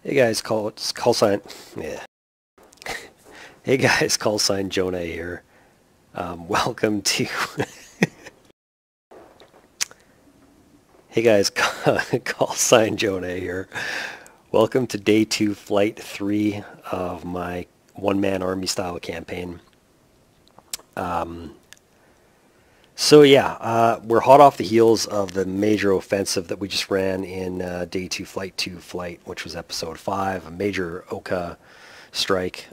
Hey guys, call sign. Yeah. Hey guys, call sign JoNay here. Welcome to. Hey guys, call sign JoNay here. Welcome to day 2, flight 3 of my one-man army style campaign. We're hot off the heels of the major offensive that we just ran in day 2, flight 2, which was episode 5, a major Oka strike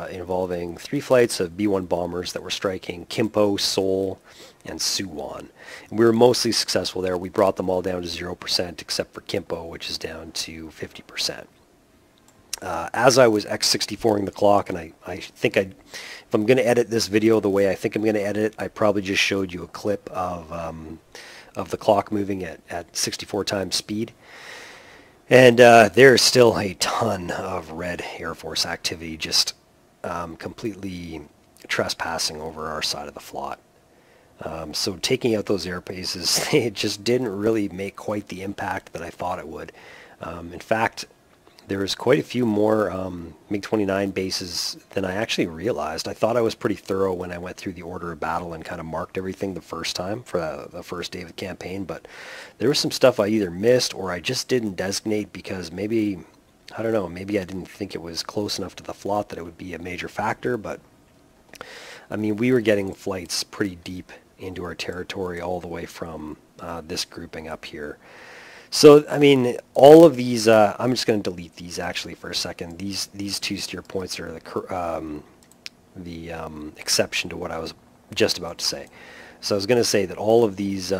involving 3 flights of B-1 bombers that were striking Kimpo, Seoul, and Suwon. And we were mostly successful there. We brought them all down to 0% except for Kimpo, which is down to 50%. As I was X64ing the clock, and I think if I'm going to edit this video the way I think I'm going to edit it, I probably just showed you a clip of the clock moving at 64 times speed. And there's still a ton of Red Air Force activity just completely trespassing over our side of the flot. So taking out those air bases, it just didn't really make quite the impact that I thought it would. In fact, there was quite a few more MiG-29 bases than I actually realized. I thought I was pretty thorough when I went through the order of battle and kind of marked everything the first time for the first day of the campaign, but there was some stuff I either missed or I just didn't designate because maybe, I don't know, maybe I didn't think it was close enough to the flot that it would be a major factor, but I mean, we were getting flights pretty deep into our territory all the way from this grouping up here. So, I mean, all of these, I'm just going to delete these actually for a second. These 2 steer points are the exception to what I was just about to say. So I was going to say that all of these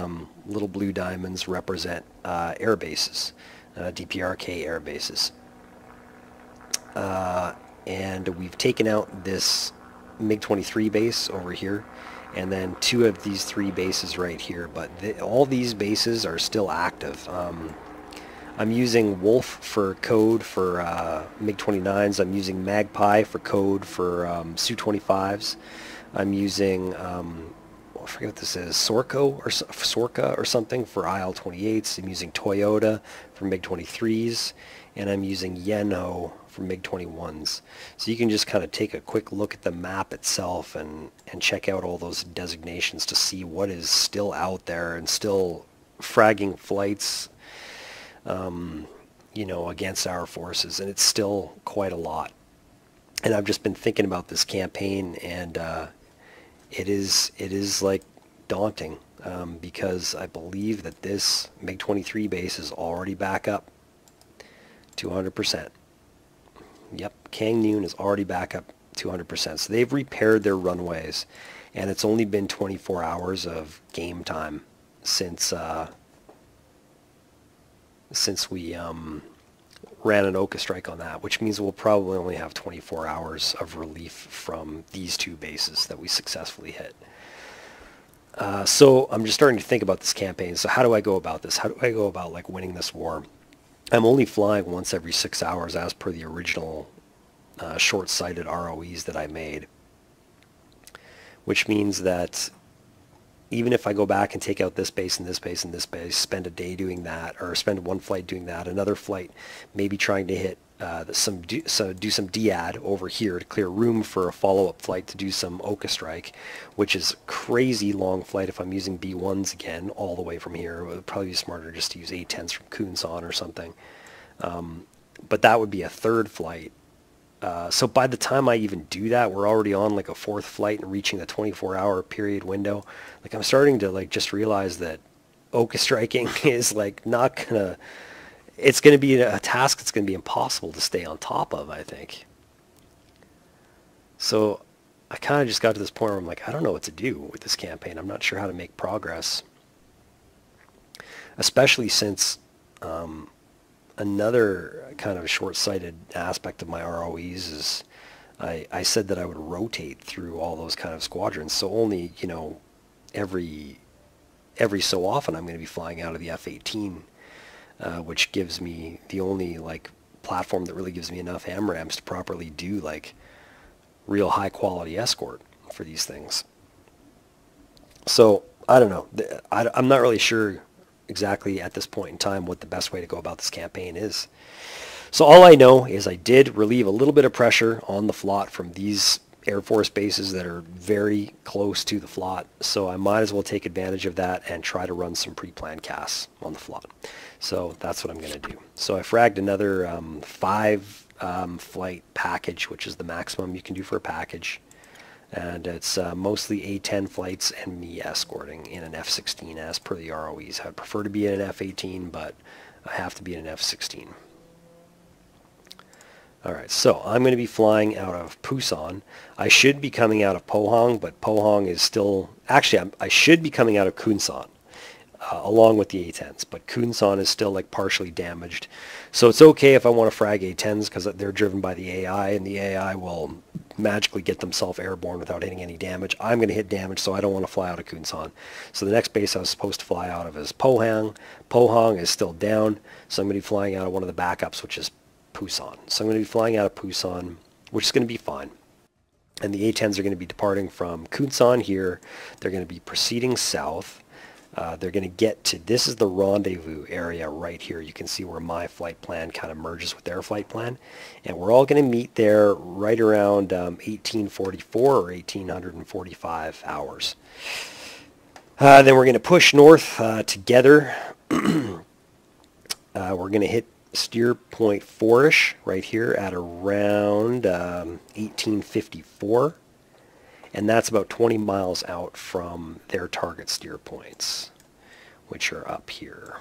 little blue diamonds represent air bases, DPRK air bases. And we've taken out this MiG-23 base over here, and then 2 of these 3 bases right here, but all these bases are still active. I'm using Wolf for code for MiG-29s. I'm using Magpie for code for Su-25s. I'm using, I forget what this is, Sorka or something for IL-28s. I'm using Toyota for MiG-23s, and I'm using Yeno for MiG-21s. So you can just kind of take a quick look at the map itself and check out all those designations to see what is still out there and still fragging flights, you know, against our forces, and it's still quite a lot. And I've just been thinking about this campaign, and it is like daunting because I believe that this MiG-23 base is already back up to 100%. Yep, Kang Noon is already back up to 100%. So they've repaired their runways, and it's only been 24 hours of game time since we ran an Oka strike on that, which means we'll probably only have 24 hours of relief from these 2 bases that we successfully hit. So I'm just starting to think about this campaign. So how do I go about this? How do I go about like winning this war? I'm only flying once every 6 hours as per the original short-sighted ROEs that I made, which means that even if I go back and take out this base and this base and this base, spend a day doing that, or spend 1 flight doing that, another flight maybe trying to hit do some DAD over here to clear room for a follow-up flight to do some Oka strike, which is a crazy long flight if I'm using B1s again all the way from here. It would probably be smarter just to use A-10s from Kunsan or something. But that would be a 3rd flight. So by the time I even do that, we're already on like a 4th flight and reaching the 24-hour period window. Like I'm starting to like just realize that Oka striking is like not gonna. It's going to be a task that's going to be impossible to stay on top of, I think. So I kind of just got to this point where I'm like, I don't know what to do with this campaign. I'm not sure how to make progress. Especially since another kind of short-sighted aspect of my ROEs is I said that I would rotate through all those kind of squadrons. So only, you know, every so often I'm going to be flying out of the F-18. Which gives me the only like platform that really gives me enough AMRAAMs to properly do like real high quality escort for these things. So I don't know. I'm not really sure exactly at this point in time what the best way to go about this campaign is. So all I know is I did relieve a little bit of pressure on the flot from these Air Force bases that are very close to the flot. So I might as well take advantage of that and try to run some pre-planned CAS on the flot. So that's what I'm going to do. So I fragged another 5 flight package, which is the maximum you can do for a package. And it's mostly A-10 flights and me escorting in an F-16 as per the ROEs. I'd prefer to be in an F-18, but I have to be in an F-16. Alright, so I'm going to be flying out of Pusan. I should be coming out of Pohang, but Pohang is still... Actually, I should be coming out of Kunsan, along with the A-10s, but Kunsan is still like partially damaged. So it's okay if I want to frag A-10s because they're driven by the AI, and the AI will magically get themselves airborne without hitting any damage. I'm going to hit damage, so I don't want to fly out of Kunsan. So the next base I was supposed to fly out of is Pohang. Pohang is still down, so I'm going to be flying out of one of the backups, which is Pusan. So I'm going to be flying out of Pusan, which is going to be fine. And the A-10s are going to be departing from Kunsan here. They're going to be proceeding south. They're going to get to, this is the rendezvous area right here. You can see where my flight plan kind of merges with their flight plan. And we're all going to meet there right around 1844 or 1845 hours. Then we're going to push north together. We're going to hit steer point 4-ish right here at around 1854. And that's about 20 miles out from their target steer points, which are up here.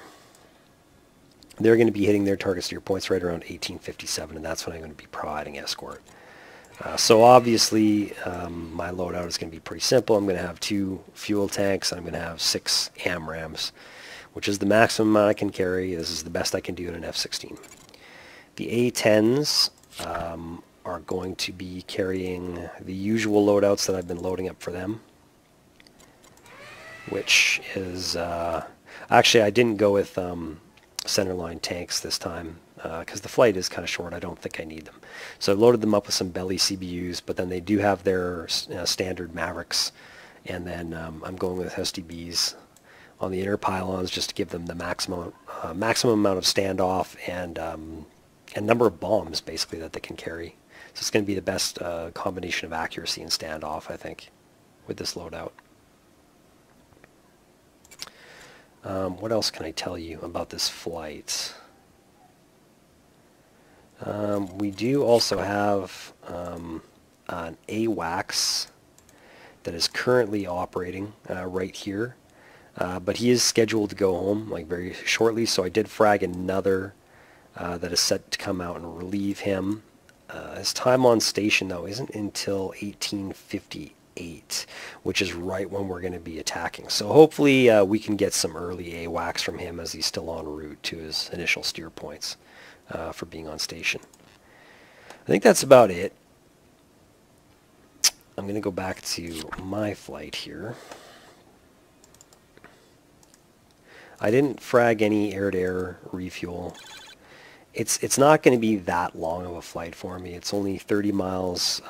They're going to be hitting their target steer points right around 1857, and that's when I'm going to be providing escort. So obviously, my loadout is going to be pretty simple. I'm going to have 2 fuel tanks, and I'm going to have 6 AMRAAMs, which is the maximum amount I can carry. This is the best I can do in an F-16. The A-10s are going to be carrying the usual loadouts that I've been loading up for them, which is... actually, I didn't go with centerline tanks this time because the flight is kind of short. I don't think I need them. So I loaded them up with some belly CBUs, but then they do have their standard Mavericks, and then I'm going with SDBs on the inner pylons just to give them the maximum amount of standoff and number of bombs basically that they can carry. So it's going to be the best combination of accuracy and standoff, I think, with this loadout. What else can I tell you about this flight? We do also have an AWACS that is currently operating right here. But he is scheduled to go home like very shortly, so I did frag another that is set to come out and relieve him. His time on station, though, isn't until 1858, which is right when we're going to be attacking. So hopefully we can get some early AWACS from him as he's still en route to his initial steer points for being on station. I think that's about it. I'm going to go back to my flight here. I didn't frag any air-to-air refuel. It's not going to be that long of a flight for me. It's only 30 miles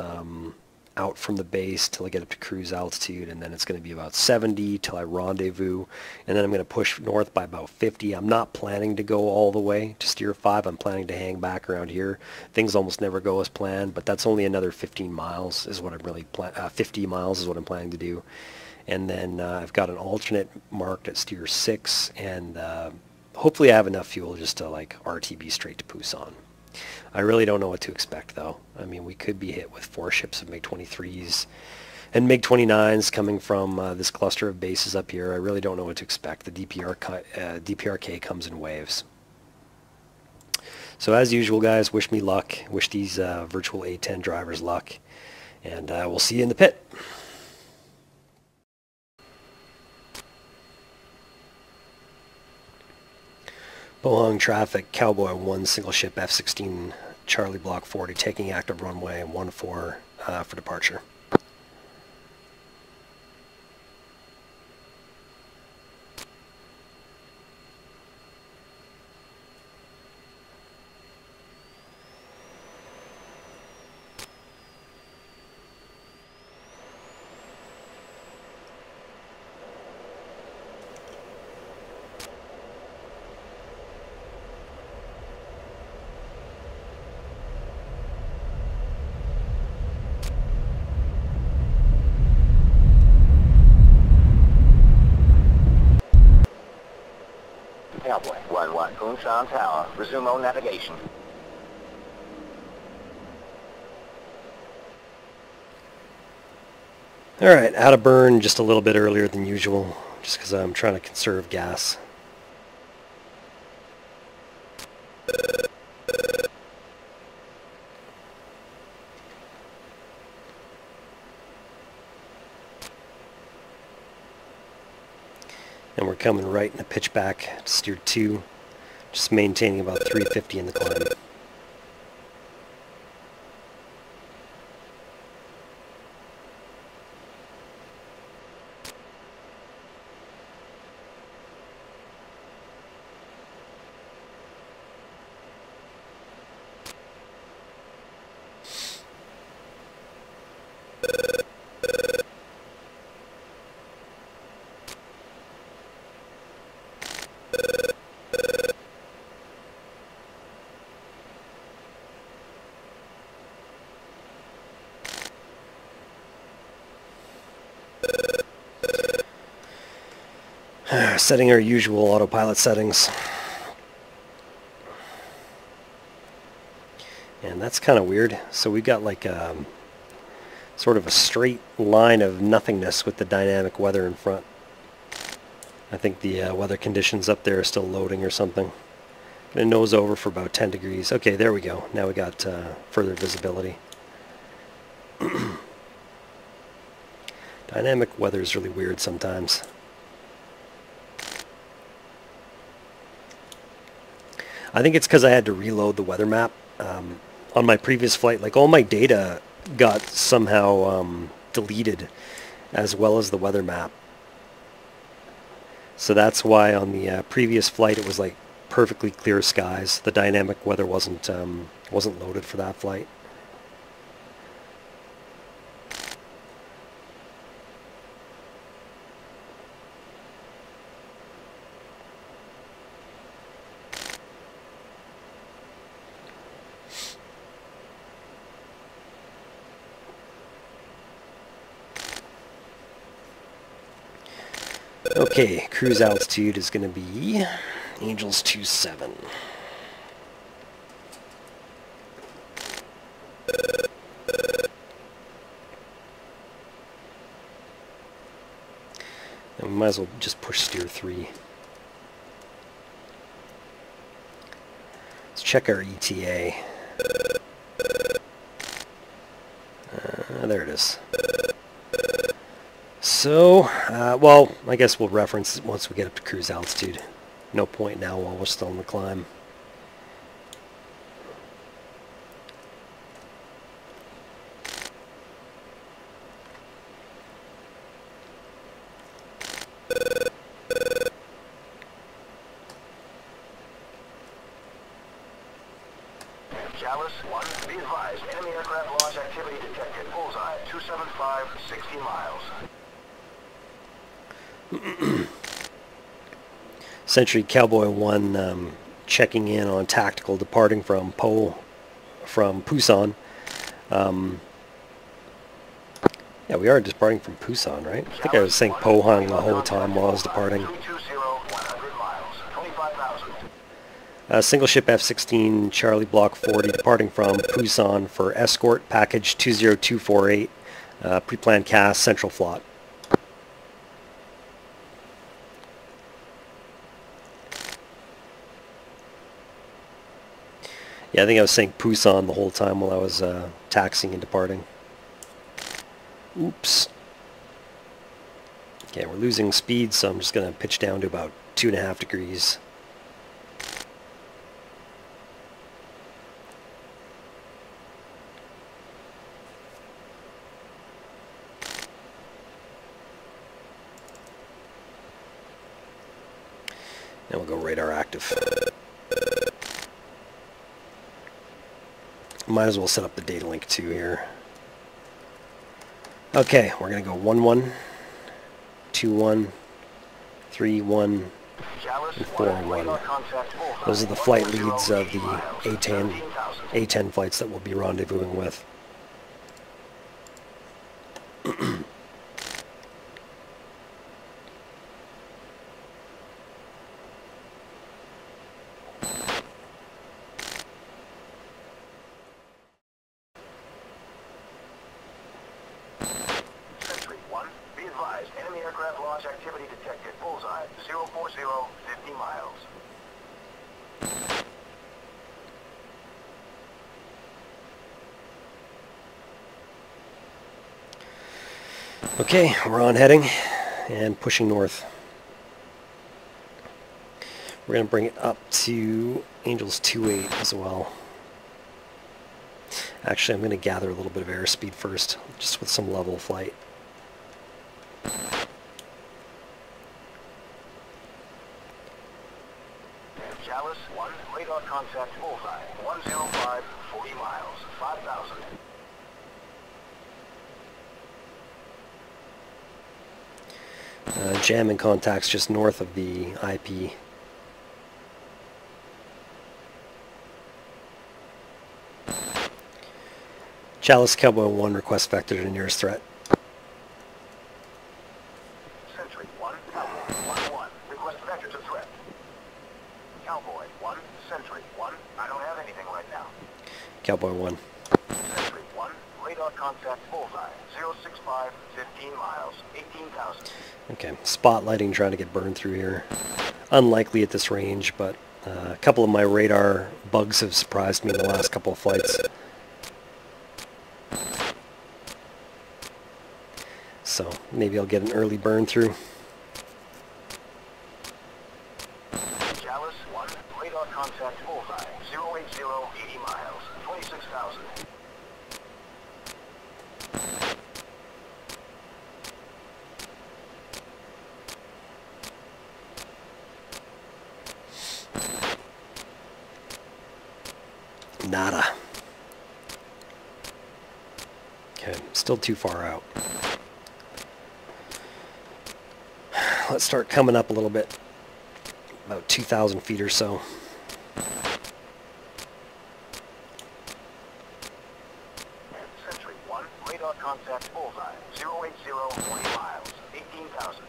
out from the base till I get up to cruise altitude, and then it's going to be about 70 till I rendezvous, and then I'm going to push north by about 50. I'm not planning to go all the way to steer 5. I'm planning to hang back around here. Things almost never go as planned, but that's only another 15 miles is what I'm really 50 miles is what I'm planning to do. And then I've got an alternate marked at steer 6, and hopefully I have enough fuel just to like RTB straight to Pusan. I really don't know what to expect, though. I mean, we could be hit with 4 ships of MiG-23s and MiG-29s coming from this cluster of bases up here. I really don't know what to expect. The DPRK comes in waves. So as usual, guys, wish me luck. Wish these virtual A-10 drivers luck. And we'll see you in the pit. Pohang traffic, Cowboy 1 single ship F-16 Charlie Block 40 taking active runway 14 for departure. Cowboy. 1-1, Poonsan Tower. Resume all navigation. Alright, out of burn just a little bit earlier than usual, just because I'm trying to conserve gas. And we're coming right in the pitch back to steer 2, just maintaining about 350 in the climb. Setting our usual autopilot settings. And that's kind of weird. So we've got like a sort of a straight line of nothingness with the dynamic weather in front. I think the weather conditions up there are still loading or something. Gonna nose over for about 10 degrees. Okay, there we go. Now we got further visibility. Dynamic weather is really weird sometimes. I think it's because I had to reload the weather map on my previous flight. Like all my data got somehow deleted, as well as the weather map. So that's why on the previous flight it was like perfectly clear skies. The dynamic weather wasn't loaded for that flight. Okay, cruise altitude is going to be Angels 27. And we might as well just push steer 3. Let's check our ETA. There it is. So, well, I guess we'll reference it once we get up to cruise altitude. No point now while we're still in the climb. Chalice 1, be advised, enemy aircraft launch activity detected. Bullseye, 275, 60 miles. Century Cowboy 1 checking in on tactical departing from Pusan. Yeah, we are departing from Pusan, right? I think I was saying Pohang the whole time while I was departing. Single ship F-16 Charlie Block 40 departing from Pusan for Escort package 20248, pre-planned CAS Central Flot. Yeah, I think I was saying Pusan the whole time while I was taxiing and departing. Oops. Okay, we're losing speed, so I'm just going to pitch down to about 2.5 degrees. And we'll go radar active. Might as well set up the data link too here. Okay, we're going to go 1-1, 2-1, 3-1, and 4-1. Those are the flight leads of the A-10 flights that we'll be rendezvousing with. aircraft launch activity detected. Bullseye, 040, 50 miles. Okay, we're on heading and pushing north. We're going to bring it up to Angels 28 as well. Actually, I'm going to gather a little bit of airspeed first, just with some level flight. Chalice 1, radar contact bullseye, 105, 40 miles, 5,000. Jamming contacts just north of the IP. Chalice Cowboy 1, request vector to nearest threat. Sentry 1, Cowboy 1-1, request vector to threat. Cowboy 1, Sentry 1, I don't have anything right now. Cowboy 1. Sentry 1, radar contact bullseye, 065, 15 miles, 18,000. Okay, spotlighting, trying to get burned through here. Unlikely at this range, but a couple of my radar bugs have surprised me in the last couple of flights. So maybe I'll get an early burn through. Chalice 1, radar contact bullseye, 080, 80 miles, 26,000. Nada. Okay, still too far out. Let's start coming up a little bit. About 2,000 feet or so. Sentry 1, radar contact bullseye, 080, 20 miles, 18,000.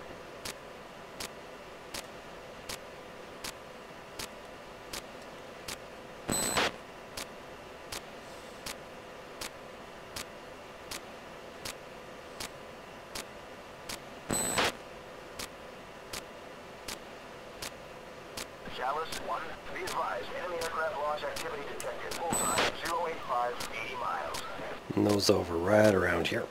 Chalice 1, be advised, enemy aircraft launch activity detected. Bullseye, 085, 80 miles. Nose over right around here.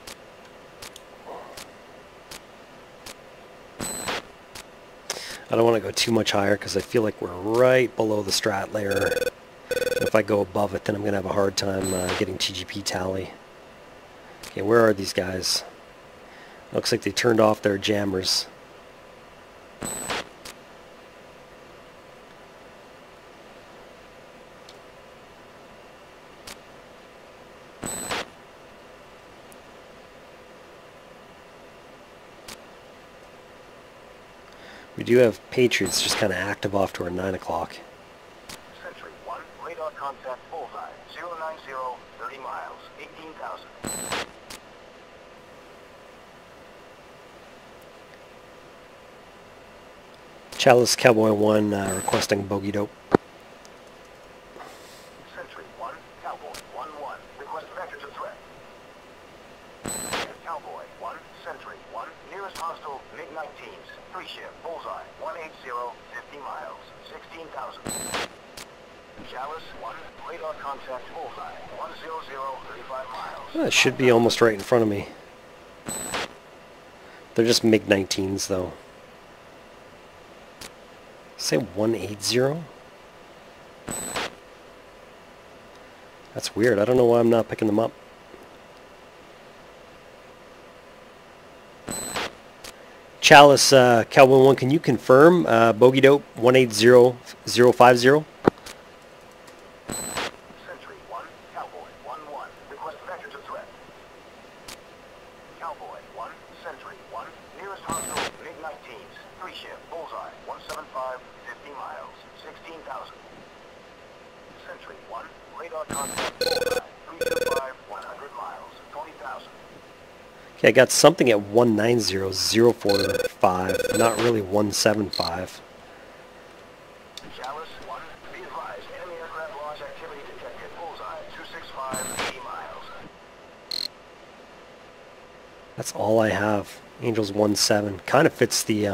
I don't want to go too much higher because I feel like we're right below the strat layer. If I go above it, then I'm going to have a hard time getting TGP tally. Okay, where are these guys? Looks like they turned off their jammers. We do have Patriots just kind of active off to our 9 o'clock. Sentry 1, radar contact bullseye, 090, 30 miles, 18,000. Chalice Cowboy 1 requesting bogey dope. Sentry 1, Cowboy 1-1, request vector to threat. Cowboy 1, Sentry 1, nearest hostile, MiG-19s, 3-ship, bullseye, 180, 50 miles, 16,000. Chalice 1, radar contact bullseye, 100, 35 miles. That should be almost right in front of me. They're just MiG-19s though. Say 180? That's weird. I don't know why I'm not picking them up. Chalice Cowboy 1, can you confirm bogey dope 180050? Sentry 1, Cowboy 1-1, request vector to threat. Cowboy 1, Sentry 1, nearest hostile, MiG-19s, 3-ship, bullseye, 175, 50 miles, 16,000. Sentry 1, radar contact bullseye, 325, 100 miles, 20,000. Okay, I got something at 190045, not really 175. Chalice 1, be advised, enemy aircraft launch activity detected. Bullseye, 265, 80 miles. That's all I have. Angels 1-7. Kind of fits the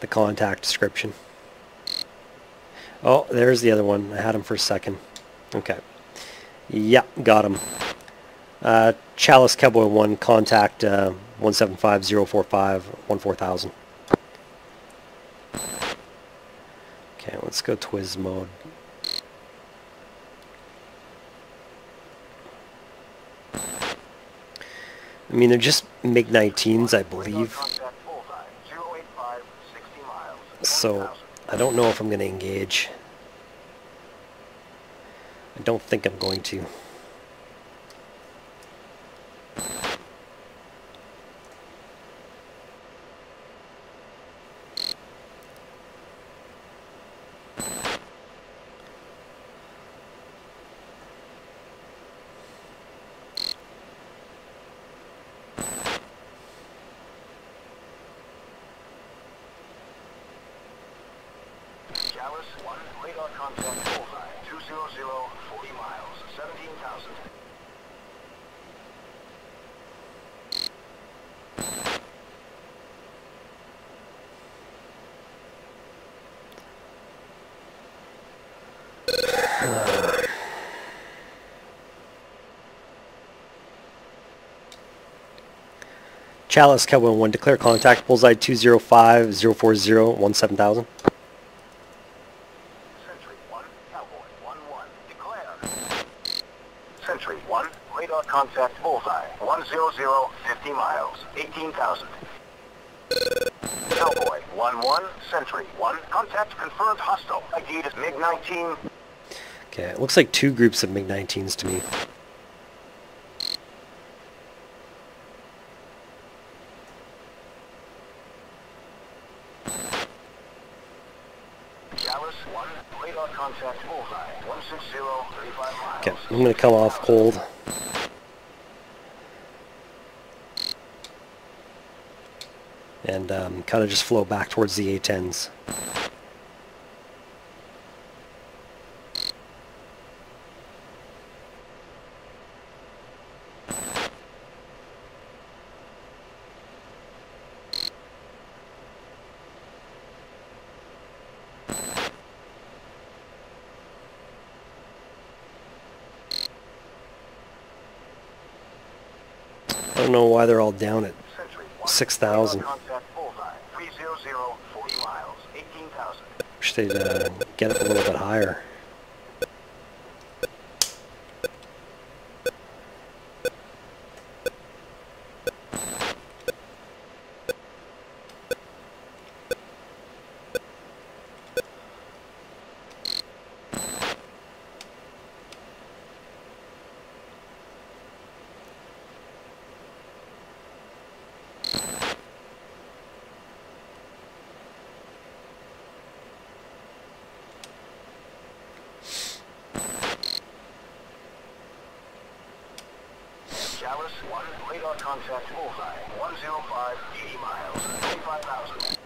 contact description. Oh, there's the other one. I had him for a second. Okay. Yeah, got him. Chalice Cowboy 1, contact 175045 14000. Okay, let's go Twiz mode. I mean, they're just MiG-19s, I believe. So, I don't know if I'm going to engage. I don't think I'm going to. Chalice 1, radar contact bullseye, 200, 40 miles, 17,000. Chalice Cowboy 1, declare contact, bullseye 205 040 17,000. Sentry 1, Cowboy 1-1, declare. Sentry 1, radar contact bullseye, 100, 50 miles, 18,000. Cowboy 1-1, Sentry 1, contact confirmed hostile. ID is MiG-19. Okay, it looks like two groups of MiG-19s to me. Chalice 1, radar contact bullseye, 160, 35 miles. Okay, I'm going to come off cold. And kind of just flow back towards the A-10s. I don't know why they're all down at 6,000. Wish they'd get it a little bit higher. Chalice 1, radar contact bullseye, 105, 80 miles, 25,000.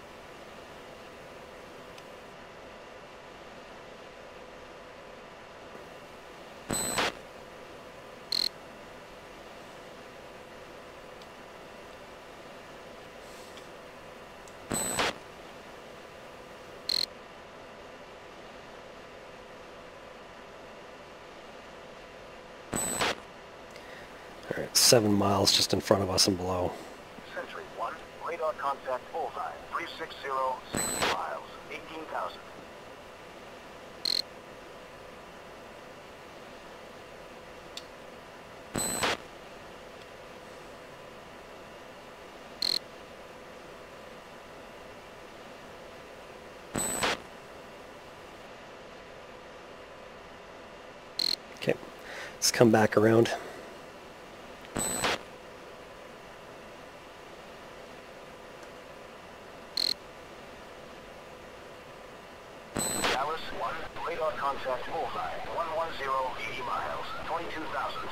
Alright, 7 miles just in front of us and below. Sentry 1, radar contact bullseye, 360, 60 miles, 18,000. Okay, let's come back around. Chalice 1, radar contact bullseye, 110, 80 miles, 22,000.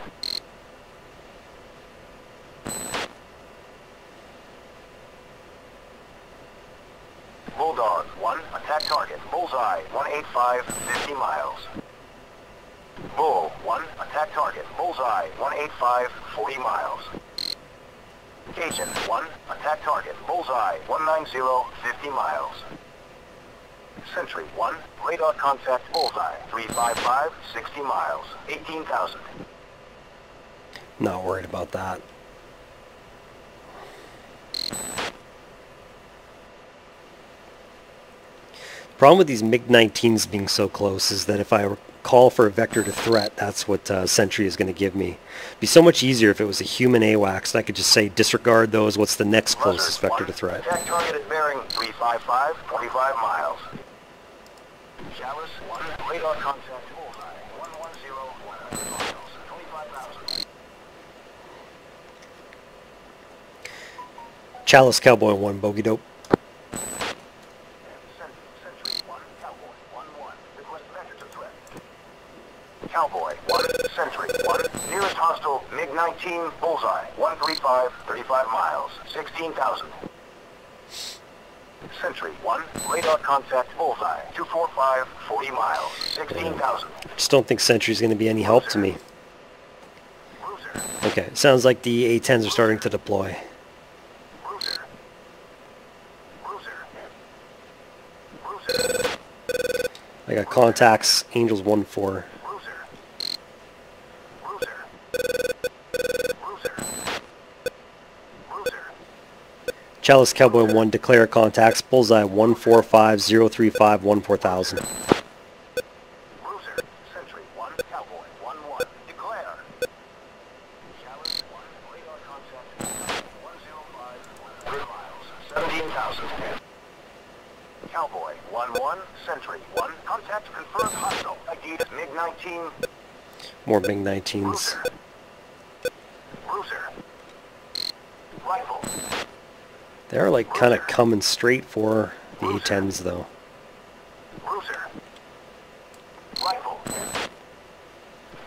Bulldog 1, attack target, bullseye, 185, 50 miles. Bull 1, attack target, bullseye, 185, 40 miles. Agent 1, attack target, bullseye, 190, 50 miles. Sentry 1, radar contact, bullseye, 355, 60 miles, 18,000. Not worried about that. The problem with these MiG-19s being so close is that if I call for a vector to threat, that's what Sentry is going to give me. It'd be so much easier if it was a human AWACS and I could just say disregard those, what's the next closest vector to threat. Attack target at bearing 355, 25 miles. Chalice 1, radar contact, bullseye, 110, 100 miles, 25,000. Chalice Cowboy 1, bogey dope. Sentry 1, Cowboy 1-1, request vector to threat. Cowboy 1, Sentry 1, nearest hostile, MiG-19, bullseye, 135, 35 miles, 16,000. Sentry 1, radar contact, bullseye, 245, 40 miles, 16,000. I just don't think Sentry's going to be any help to me. Bruiser, Okay, sounds like the A-10s are starting to deploy. bruiser, bruiser, bruiser, I got contacts, Angels 1-4. bruiser, bruiser, bruiser, bruiser. Chalice Cowboy 1, declare contacts, bullseye 145, 035, 14000. Bruiser, Sentry 1, Cowboy 1-1, declare. Chalice 1, radar contact, 105, 100 miles, 17,000. Cowboy 1-1, Sentry 1, contact confirmed hostile. ID MiG-19. More MiG-19s. Bruiser. Bruiser. Rifle. They're like kind of coming straight for the A-10s though. Bruiser. Rifle.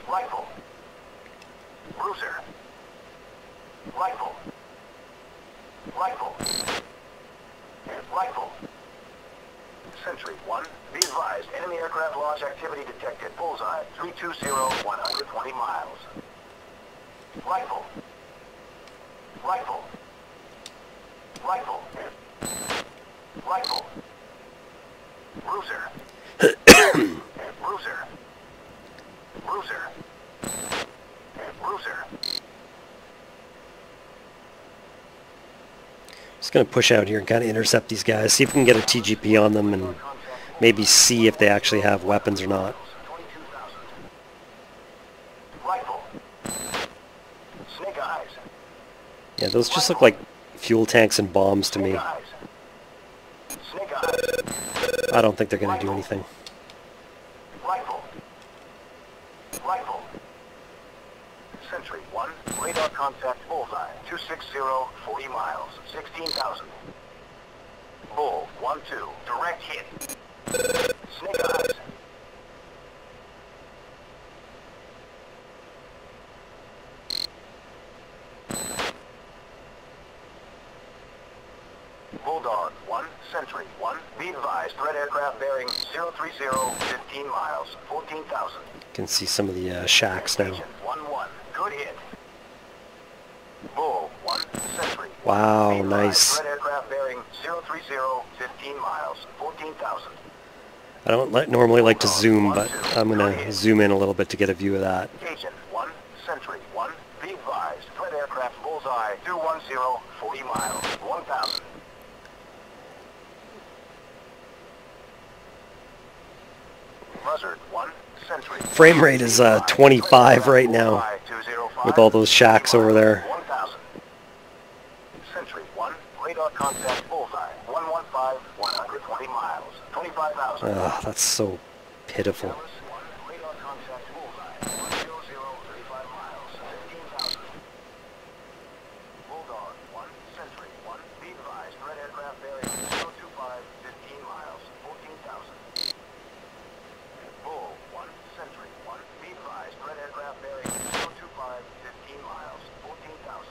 Rifle. Bruiser. Rifle. Rifle. Rifle. Sentry 1, be advised, enemy aircraft launch activity detected. Bullseye, 320, 120 miles. Rifle. Rifle. Rifle. Rifle. Bruiser. Bruiser. Bruiser. Bruiser. Just going to push out here and kind of intercept these guys, see if we can get a TGP on them and maybe see if they actually have weapons or not. 22,000. Rifle. Snake eyes. Yeah, those just look like fuel tanks and bombs to me. Snake eyes. Snake eyes. I don't think they're going to do anything. Rifle. Rifle. Sentry 1, radar contact, bullseye, 260, 40 miles, 16,000. Bull 1-2, direct hit. Snake eyes. Bulldog 1, Sentry 1, be advised, threat aircraft bearing 030, 15 miles, 14,000. You can see some of the shacks now. Agent 1-1, good hit. Bull 1, Sentry 1, Wow, be advised, nice. threat aircraft bearing 030, 15 miles, 14,000. I don't normally like to zoom, but I'm going to zoom in a little bit to get a view of that. Agent 1, Sentry 1, be advised, threat aircraft bullseye 210, 40 miles, 1,000. Buzzard 1, Sentry. Frame rate is 25 right now with all those shacks over there. 1,000. Sentry 1, radar contact bullseye 115, 120 miles, 25,000. Ugh, that's so pitiful. Chalice 1, radar contact bullseye 100, 35 miles, 15,000. Bulldog 1, Sentry 1, be advised, threat aircraft bearing 025, 15 miles, 14,000. Bull 1, Sentry 1, be advised, threat aircraft bearing 025, 15 miles, 14,000.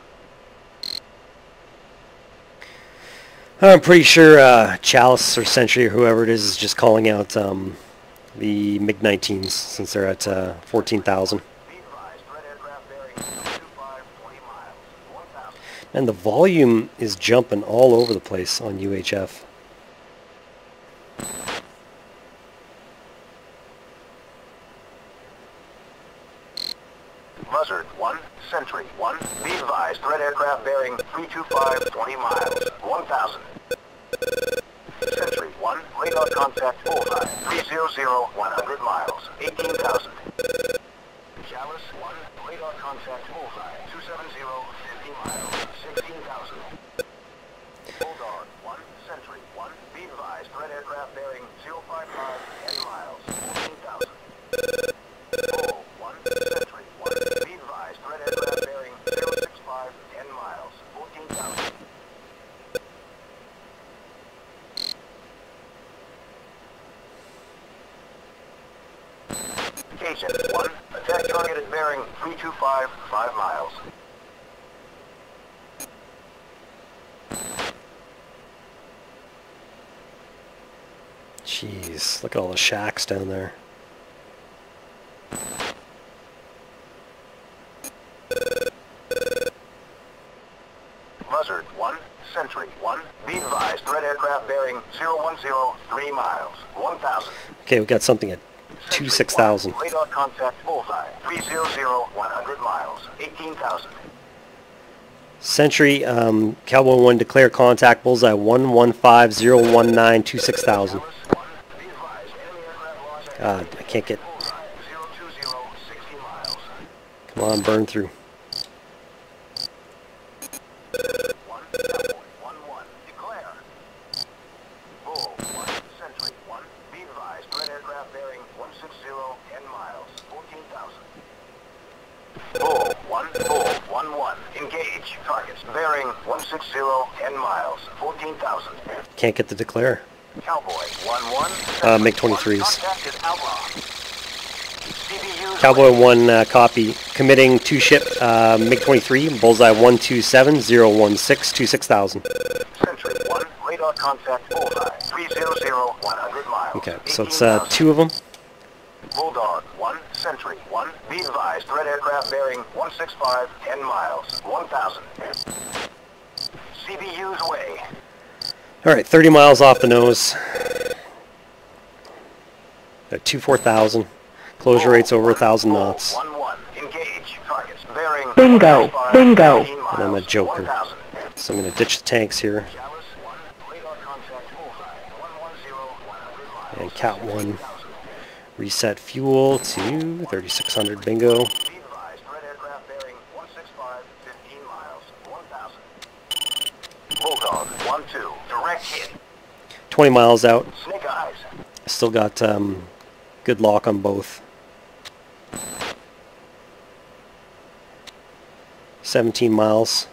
I'm pretty sure Chalice or Sentry or whoever it is just calling out the MiG-19s since they're at 14,000. Be advised, threat aircraft bearing 025, 20 miles, 1,000. And the volume is jumping all over the place on UHF. Buzzard 1, Sentry 1, be advised, threat aircraft bearing 325, 20 miles, 1,000. Sentry 1, radar contact bullseye, 300, 100 miles, 18,000. Chalice 1, radar contact bullseye, 270, 50 miles, 16,000. Bulldog 1, Sentry 1, be advised, threat aircraft bearing 055, 10 miles, 14,000. Bull 1, Sentry 1, be advised, threat aircraft bearing 065, 10 miles, 14,000. Cajun 1, attack target at bearing 325, 5 miles. Jeez, look at all the shacks down there. Buzzard 1, Sentry 1, be advised, threat aircraft bearing 010, 3 miles, 1,000. Okay, we got something at 26,000. Radar contact bullseye, 300, 100 miles, 18,000. Sentry, Cowboy 1, declare contact bullseye 115019 26,000. God, I can't get... Come on, burn through. Engage. Targets bearing 160, 10 miles, 14,000. Can't get the declare. Cowboy 1-1. MiG-23s. Contact is outlaw. CBU's Cowboy 1, copy. Committing 2-ship MiG-23, bullseye 127 016 26,000. Sentry 1, radar contact bullseye, 300, 100 miles. Okay, so it's 18,000. 2 of them. Bulldog 1, Sentry 1, be advised, threat aircraft bearing 165, 10 miles, 1,000. CBU's way. Alright, 30 miles off the nose. Got 2-4,000. Closure rate's over 1,000 knots. 1-1, engage. Targets bearing Bingo, 165, bingo. 18 miles, And I'm a joker. 1,000. So I'm going to ditch the tanks here. Chalice 1, radar contact bullseye, 110, 100 miles. And Cat 1, reset fuel to 3,600, bingo. Be advised, threat aircraft bearing 165, 15 miles, 1,000. Bulldog 1-2, direct hit. 20 miles out. Snake eyes. Still got good lock on both. 17 miles.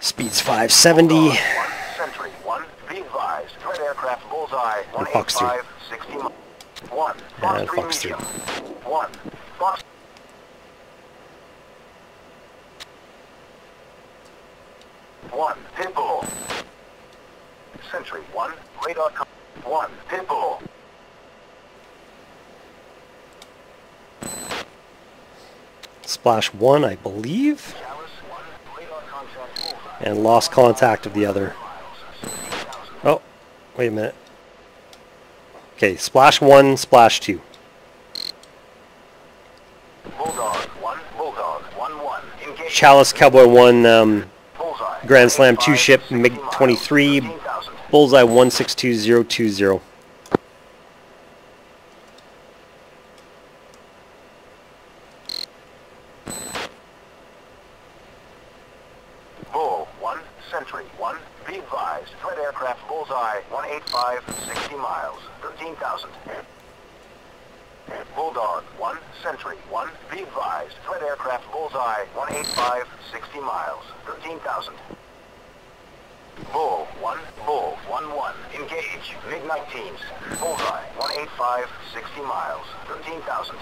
Speed's 570. Bulldog 1, Sentry 1, be advised, threat aircraft bullseye, And Fox 3. 185, 60 miles. 1, Fox And 3 Fox 3. medium. 1, Fox 1, Pitbull. Sentry 1, radar 1, Pitbull. Splash 1, I believe. Chalice 1, radar contact bullseye. And lost contact of the other. Miles, 16,000. Oh, wait a minute. Okay, splash 1, splash 2. Bulldog 1, Bulldog 1-1, engage. Chalice, Cowboy 1, Bullseye. Grand Slam 185, 2-ship, 60 MiG-23, miles, 13,000. bullseye 162020. Bull 1, Sentry 1, be advised, threat aircraft bullseye 185, 60 miles, 13,000. Bulldog 1, Sentry 1, be advised, threat aircraft bullseye 185, 60 miles, 13,000. Bull 1, Bull 1-1, engage, MiG-19s, bullseye 185, 60 miles, 13,000.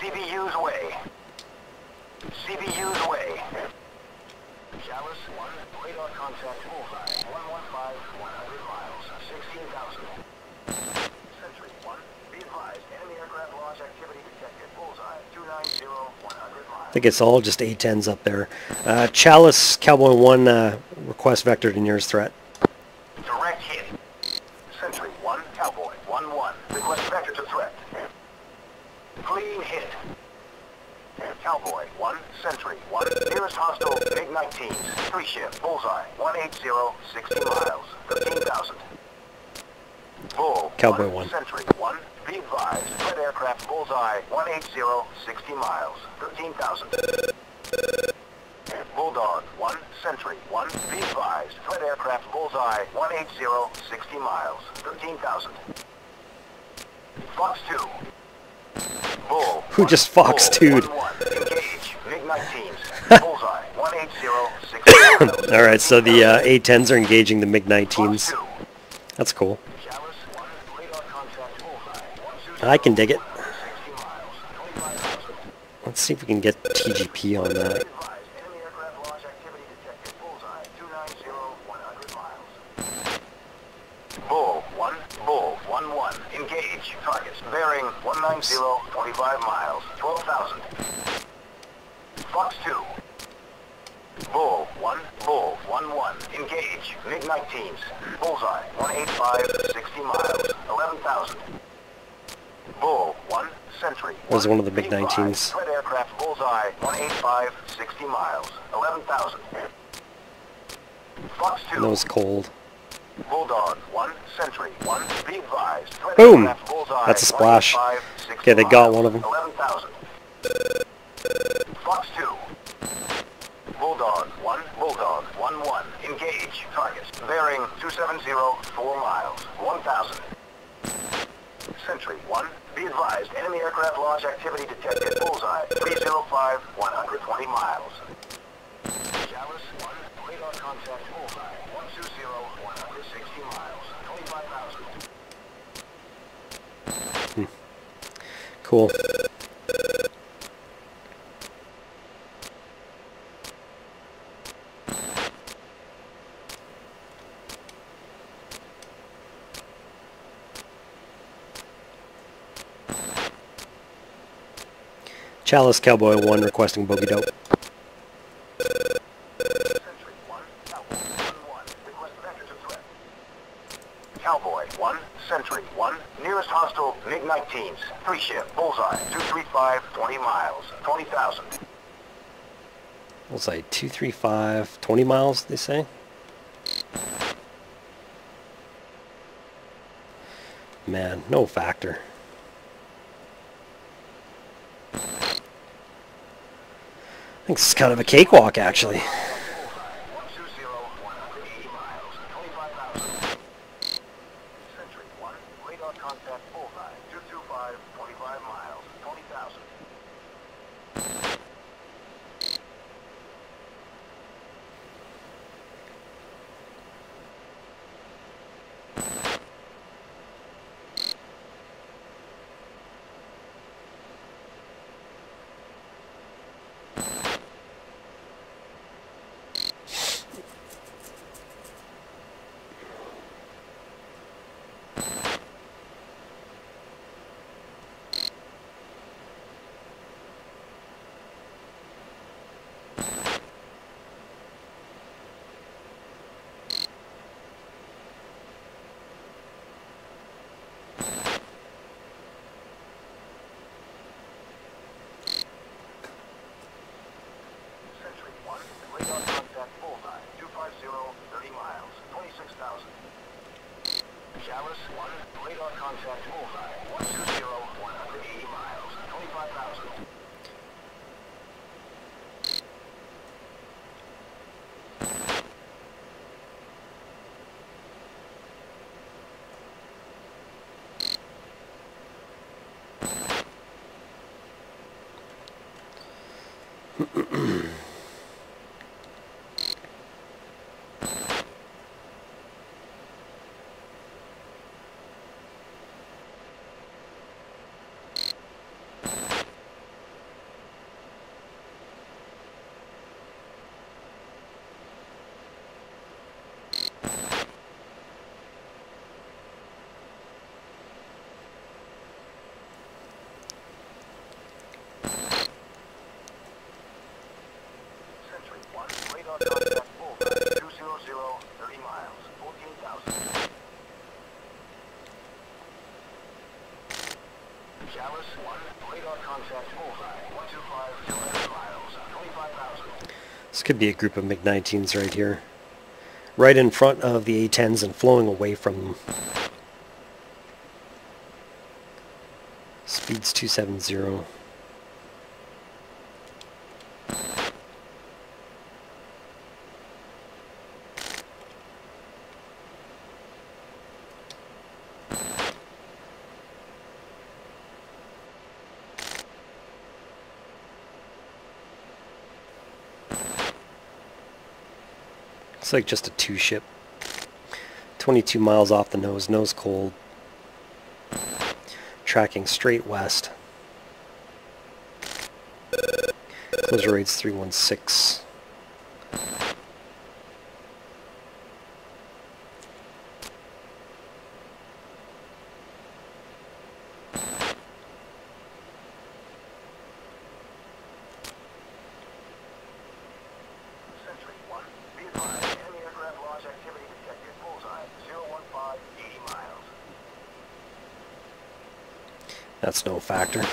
CBU's way. CBU's way. Chalice 1, radar contact bullseye, 115, 100 miles, 16,000. Sentry 1, be advised, enemy aircraft launch activity detected, bullseye, 290, 100 miles. think it's all just A-10s up there. Chalice, Cowboy 1, request vector to nearest threat. Direct hit. Sentry 1, Cowboy 1-1. Request vector to threat. Clean hit. Cowboy 1, Sentry 1. Nearest hostile, MiG-19s. 3 ship, bullseye. 180, 60 miles. 13,000. Bull, Cowboy 1. Sentry 1. Be advised, threat aircraft bullseye, 180, 60 miles, 13,000. Bulldog 1, Sentry 1. Be advised, threat aircraft bullseye, 180, 60 miles, 13,000. Fox 2. Bull. Who just Fox 2'd? Engage, MiG-19s. Bullseye, 180, 60 miles. Alright, so the A-10s are engaging the MiG-19s. That's cool. I can dig it. Let's see if we can get TGP on that. Bull 1-1. Engage. Targets. Bearing 190, 25 miles. 12,000. Fox 2. Bull 1-1. Engage. MiG-19s. Bullseye 185, 60 miles. 11,000. Bull 1, Sentry 1. That was one of the MiG-19s. Threat aircraft bullseye 185, 60 miles. 11,000. Fox 2. That was cold. Bulldog 1, Sentry 1. Be advised. Threat Boom! aircraft bullseye, That's a splash. 185, 60 Okay, they got miles. one of them. 11,000. Fox 2. Bulldog 1-1. Engage. Targets. Bearing 270, 4 miles. 1,000. Sentry 1. Be advised, enemy aircraft launch activity detected. Bullseye 305, 120 miles. Chalice 1. Radar contact bullseye 120, 160 miles. 25,000. Cool. Chalice, Cowboy 1, requesting bogey dope. Sentry 1, Cowboy 1-1. Request vector to threat. Cowboy 1, Sentry 1. Nearest hostile, MiG-19s. 3 ship, bullseye, 235, 20 miles. 20,000. We'll say 235, 20 miles, they say? Man, no factor. I think this is kind of a cakewalk, actually. 120, 180 miles. 25,000. Sentry 1. Radar contact bullseye, 225, 25 miles. 20,000. Radar contact bullseye, 250, 30 miles, 26,000. Chalice 1, radar contact bullseye, 120, 180 miles, 25,000. Chalice 1, radar contact bullseye, 125, 200 miles, 25,000. This could be a group of MiG-19s right here. Right in front of the A-10s and flowing away from them. Speed's 270. Looks like just a two-ship. 22 miles off the nose, nose cold. Tracking straight west. Closure rate's 316. Sentry 1, be advised, enemy aircraft launch activity detected, bullseye, 015, 80 miles. That's no factor.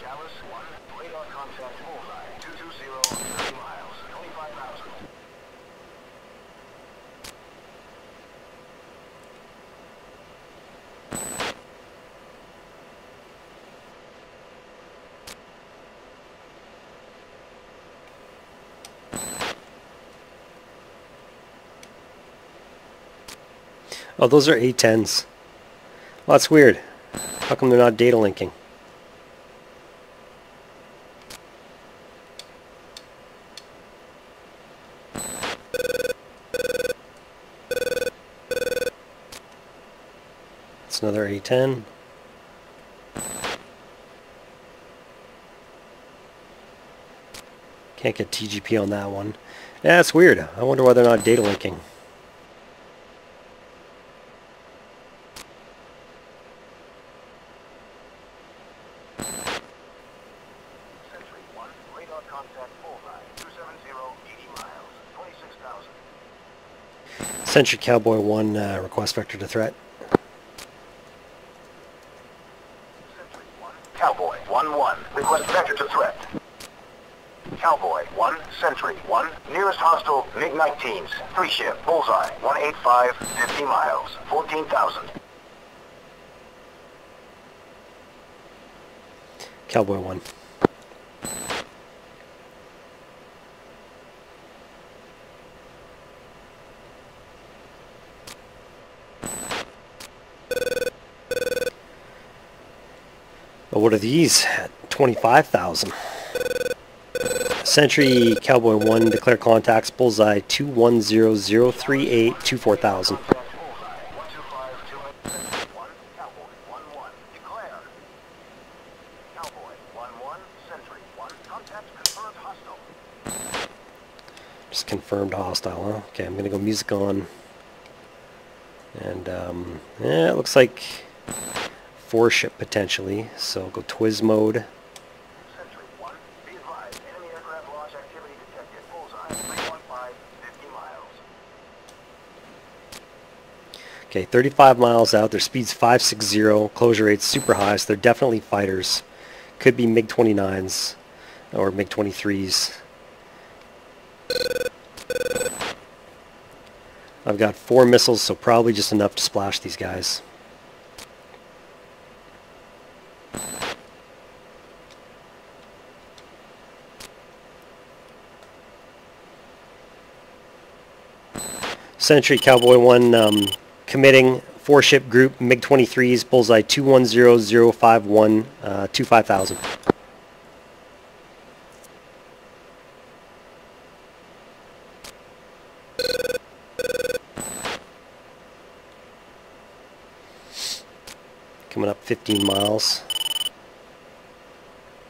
Chalice 1, radar contact bullseye, 220, 30 miles, 25,000. Oh, those are A-10s. Well, that's weird. How come they're not data linking? It's another A-10. Can't get TGP on that one. Yeah, that's weird. I wonder why they're not data linking. Sentry 1, radar contact bullseye, 270, 80 miles, 26,000. Sentry Cowboy 1, request vector to threat. Sentry 1, Cowboy 1-1, request vector to threat. Cowboy 1, Sentry 1, nearest hostile MiG-19s, 3-ship, bullseye, 185, 50 miles, 14,000. Cowboy 1. But what are these? 25,000. Sentry Cowboy 1, declare contacts, bullseye 210038, 24,000. Contact bullseye, 125, 200, 1, Cowboy 1-1, declare. Cowboy 1-1, Sentry 1, contact confirmed hostile. Just confirmed hostile, huh? Okay, I'm gonna go music on. And, yeah, it looks like 4-ship potentially, so I'll go Twiz mode. Sentry 1, be advised, enemy aircraft launch activity detected, bullseye, 315, 50 miles. Okay, 35 miles out, their speed's 560, closure rate's super high, so they're definitely fighters. Could be MiG-29s or MiG-23s. I've got 4 missiles, so probably just enough to splash these guys. Sentry Cowboy 1 committing 4-ship group MiG-23s, bullseye 210051, 25,000. Coming up 15 miles.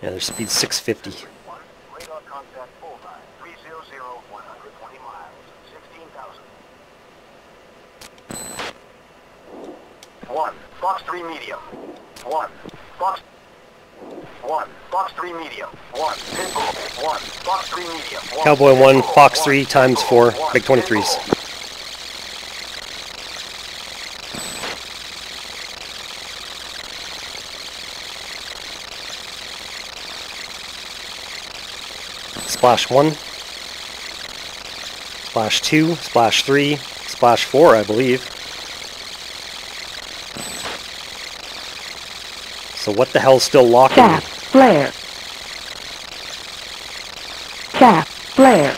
Yeah, their speed's 650. 1, radar contact bullseye, 300, 120 miles, 16,000. 1, Fox 3 medium. 1, Fox 3 medium. 1, Pitbull. 1, Fox 3 medium. 1, Cowboy 1, Pitbull. Fox 3 times 4, 1, MiG-23s. Pitbull. Splash 1, Splash 2, Splash 3, Splash 4, I believe. So what the hell's still locking me? Cap, flare. Cap, flare.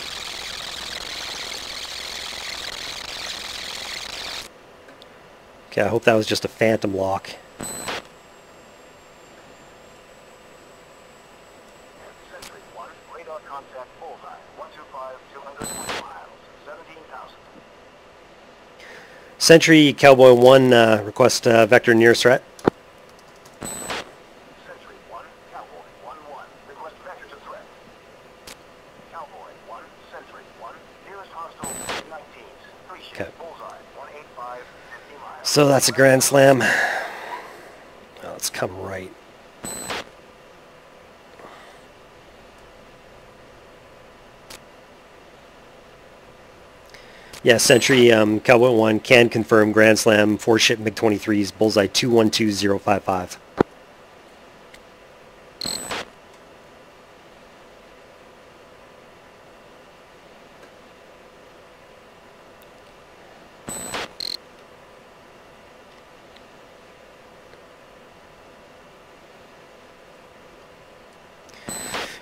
Okay, I hope that was just a phantom lock. Sentry 1, radar contact bullseye, 125, 220 miles, 17,000. Sentry Cowboy 1, request vector near threat. Sentry 1, Cowboy 1-1, request vector to threat. Cowboy 1, Sentry 1, nearest hostile, 19s, 3 ship, Okay. bullseye, 185, 50 miles. So that's a grand slam. Oh, let's come right. Yeah, Sentry Cowboy 1 can confirm grand slam 4 ship MiG-23s, bullseye 212055.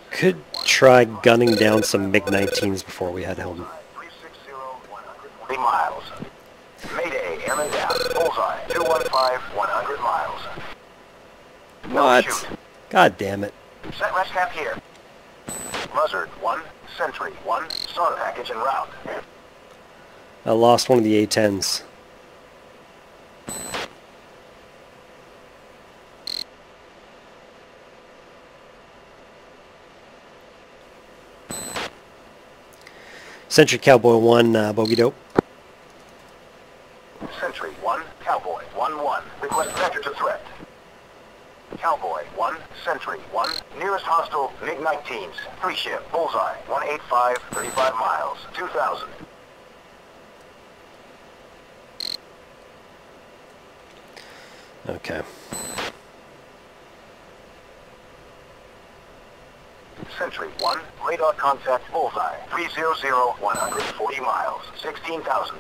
Could try gunning down some MiG-19s before we head home. 360, 140 miles. Mayday, airman down, bullseye, 215, 100 miles. No What? shoot. God damn it. Set rest cap here. Buzzard 1, Sentry 1, SAR package en route. I lost one of the A-10s. Sentry Cowboy 1, bogey dope. Sentry 1, Cowboy 1-1, request vector to threat. Cowboy 1, Sentry 1, nearest hostile, MiG-19s, 3 ship, bullseye, 185, 35 miles, 2,000. Okay. Sentry 1, radar contact bullseye, 300, 140 miles, 16,000.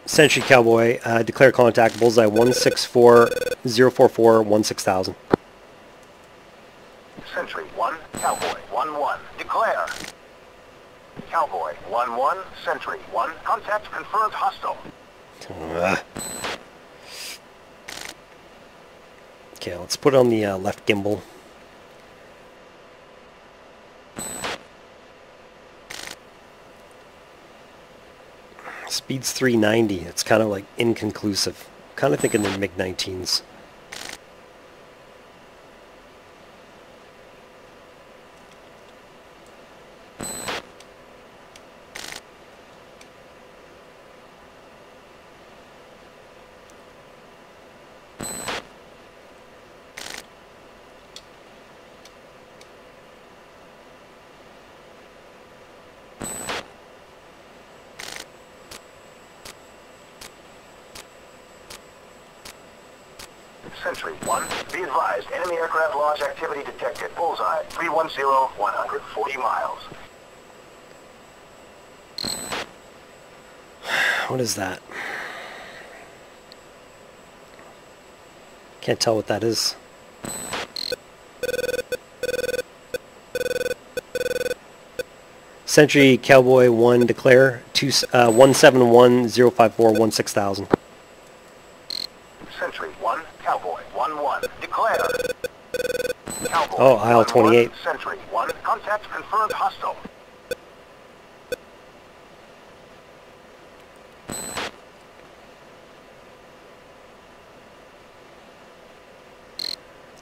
Sentry Cowboy, declare contact, bullseye 164044 16,000. Sentry 1, Cowboy 1-1, declare. Cowboy 1-1, Sentry 1, contact confirmed hostile. Okay, let's put on the left gimbal. Speed's 390. It's kind of like inconclusive. Kind of thinking they're MiG-19s. Sentry 1, be advised, enemy aircraft launch activity detected. Bullseye, 310, 140 miles. What is that? Can't tell what that is. Sentry Cowboy 1 declare 171054 16,000. Sentry 1, Cowboy 1-1, declare. Cowboy Oh, aisle 28. 1-1, Sentry 1, contact confirmed hostile.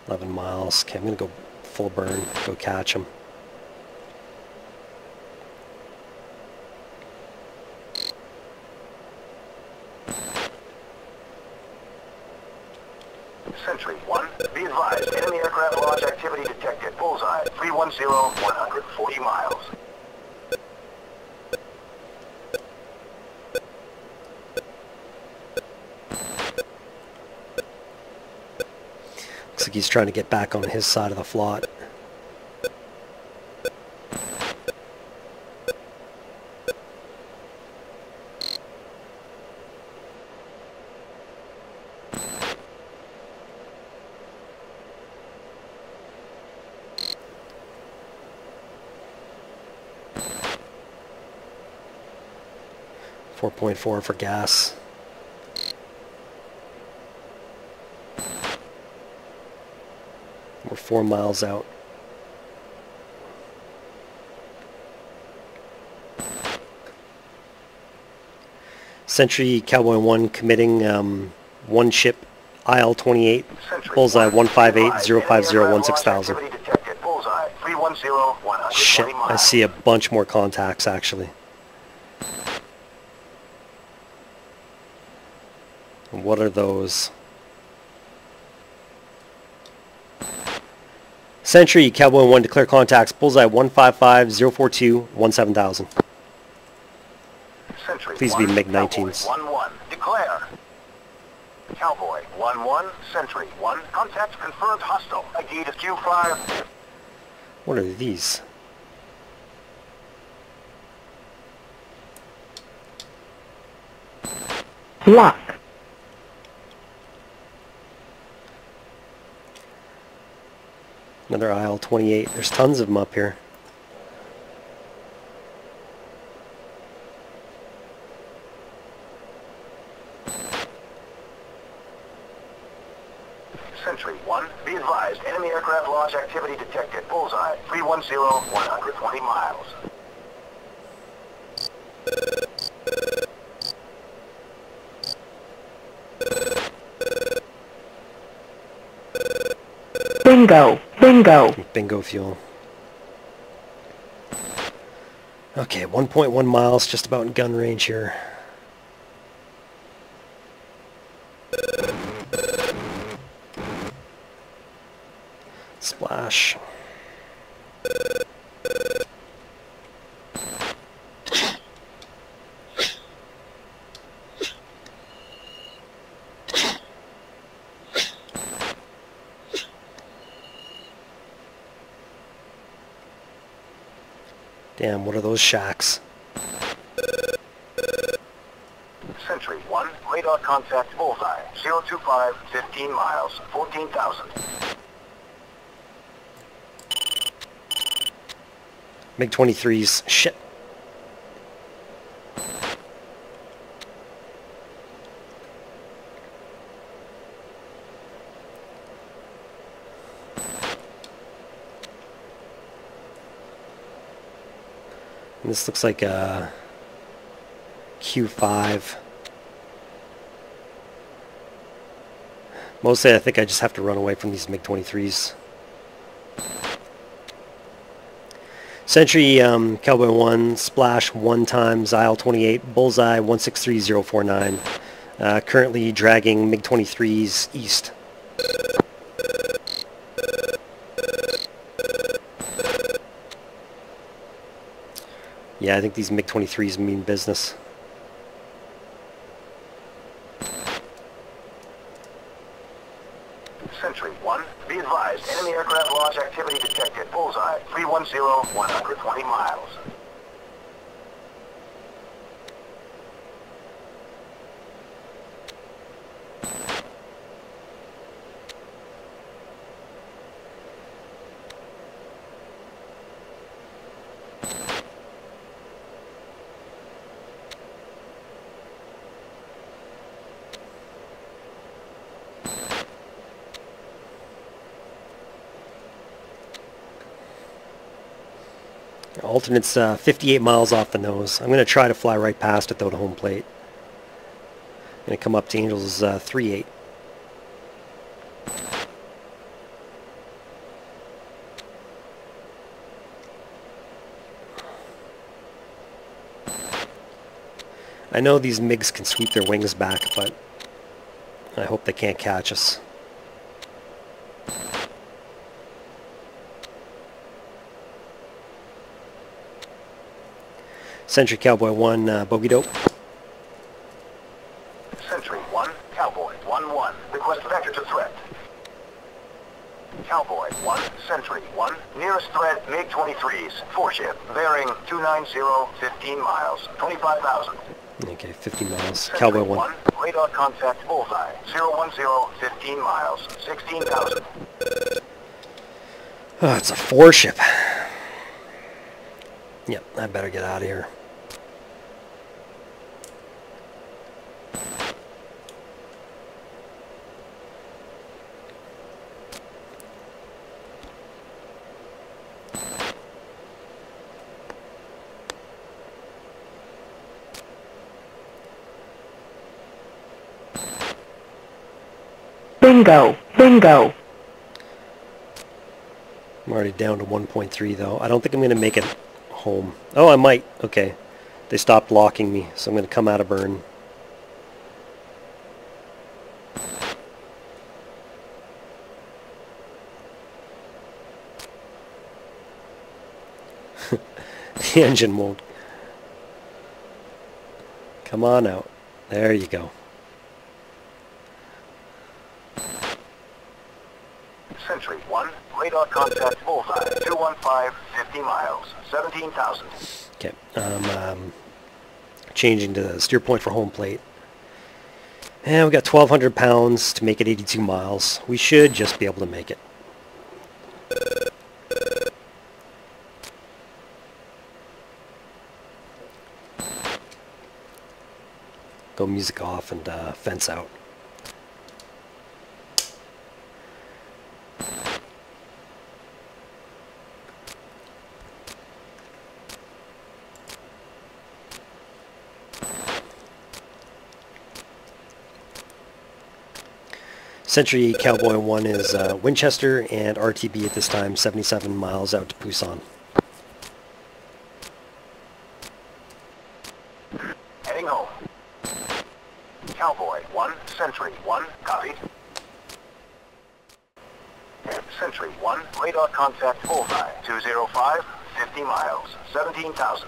$11 miles. Okay, I'm gonna go full burn, go catch him. Sentry 1, be advised, enemy aircraft launch activity detected. Bullseye, 310, 140 miles. Looks like he's trying to get back on his side of the float. .4 for gas. We're 4 miles out. Sentry Cowboy 1 committing one ship, IL 28, bullseye 158-050-16000. Shit, I see a bunch more contacts actually. What are those? Sentry, Cowboy 1, declare contacts. Bullseye 155-042-17000. Please be MiG-19s. 1-1, declare. Cowboy 1-1, Sentry 1, contact confirmed hostile. ID to Q5. What are these? Lock. Another IL 28. There's tons of them up here. Sentry 1, be advised, enemy aircraft launch activity detected. Bullseye 310-120 miles. Bingo. Bingo. Bingo fuel. Okay, 1.1 miles, just about in gun range here. Splash. Damn, what are those shacks? Sentry 1, radar contact bullseye 025, 15 miles, 14,000. MiG-23s. Shit. And this looks like a Q5. Mostly I think I just have to run away from these MiG-23s. Sentry Cowboy 1, splash 1 times IL 28, bullseye 163049. Currently dragging MiG-23s east. Yeah, I think these MiG-23s mean business. Sentry 1, be advised, enemy aircraft launch activity detected. Bullseye 310-120 miles. Alternate's 58 miles off the nose. I'm going to try to fly right past it though to home plate. I'm going to come up to Angels 38. I know these MiGs can sweep their wings back, but I hope they can't catch us. Sentry Cowboy 1, bogey dope. Sentry 1, Cowboy 1-1. Request vector to threat. Cowboy 1, Sentry 1, nearest threat MiG-23s, 4-ship, bearing 290, 15 miles, 25,000. Okay, 50 miles. Sentry Cowboy 1. Radar contact bullseye, 010, 15 miles, 16,000. Oh, it's a 4-ship. Yep, I better get out of here. Bingo, bingo. I'm already down to 1.3 though. I don't think I'm going to make it home. Oh, I might. Okay. They stopped locking me, so I'm going to come out of burn. The engine won't. Come on out. There you go. Sentry 1, radar contact bullseye, 215, 50 miles, 17,000. Okay. Changing to the steer point for home plate. And we got 1,200 pounds to make it 82 miles. We should just be able to make it. Go music off and fence out. Sentry Cowboy 1 is Winchester and RTB at this time, 77 miles out to Busan. Heading home. Cowboy 1, Sentry 1, copied. Sentry 1, radar contact bullseye, 205, 50 miles, 17,000.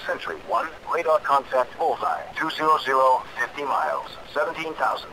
Sentry 1, radar contact bullseye, 200, 50 miles, 17,000.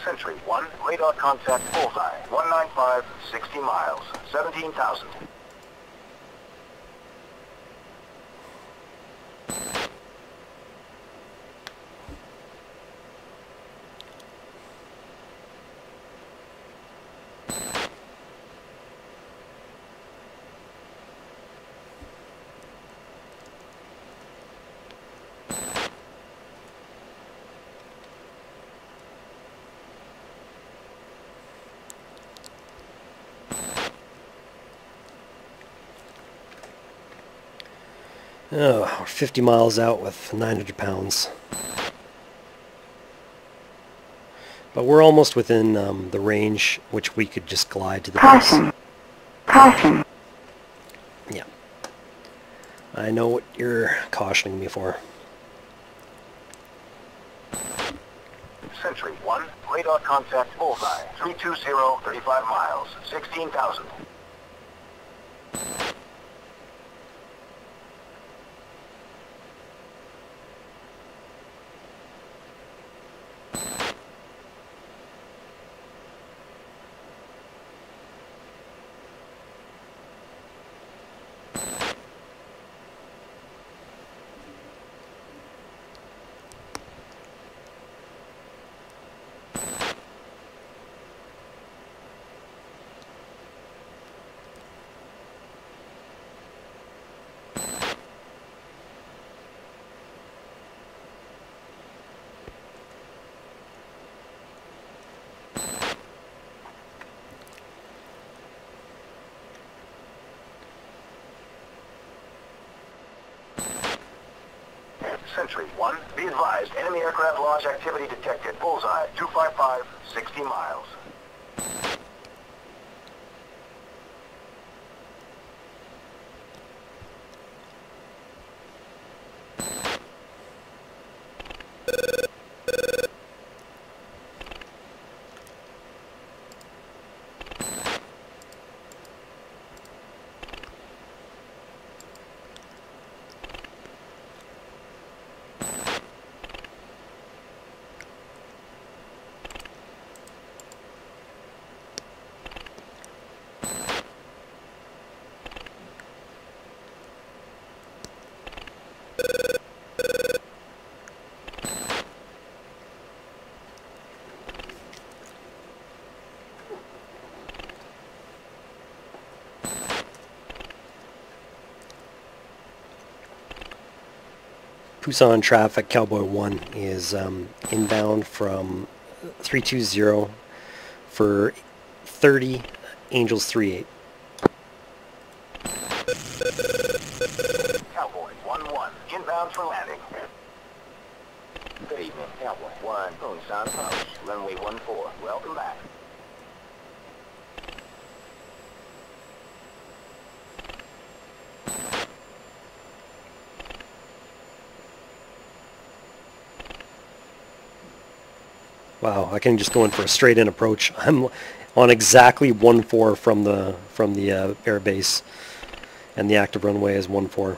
Sentry 1, radar contact bullseye, 195, 60 miles, 17,000. Oh, we're 50 miles out with 900 pounds. But we're almost within the range which we could just glide to the base. Caution. Caution. Yeah. I know what you're cautioning me for. Sentry 1, radar contact bullseye, 320, 35 miles, 16,000. Sentry 1, be advised, enemy aircraft launch activity detected. Bullseye, 255, 60 miles. Busan traffic, Cowboy 1 is inbound from 320 for 30, Angels 38. Cowboy 1-1, inbound for landing. Good evening, Cowboy 1, Busan approach, runway 14, welcome back. Wow, I can just go in for a straight in approach. I'm on exactly 14 from the air base, and the active runway is 14.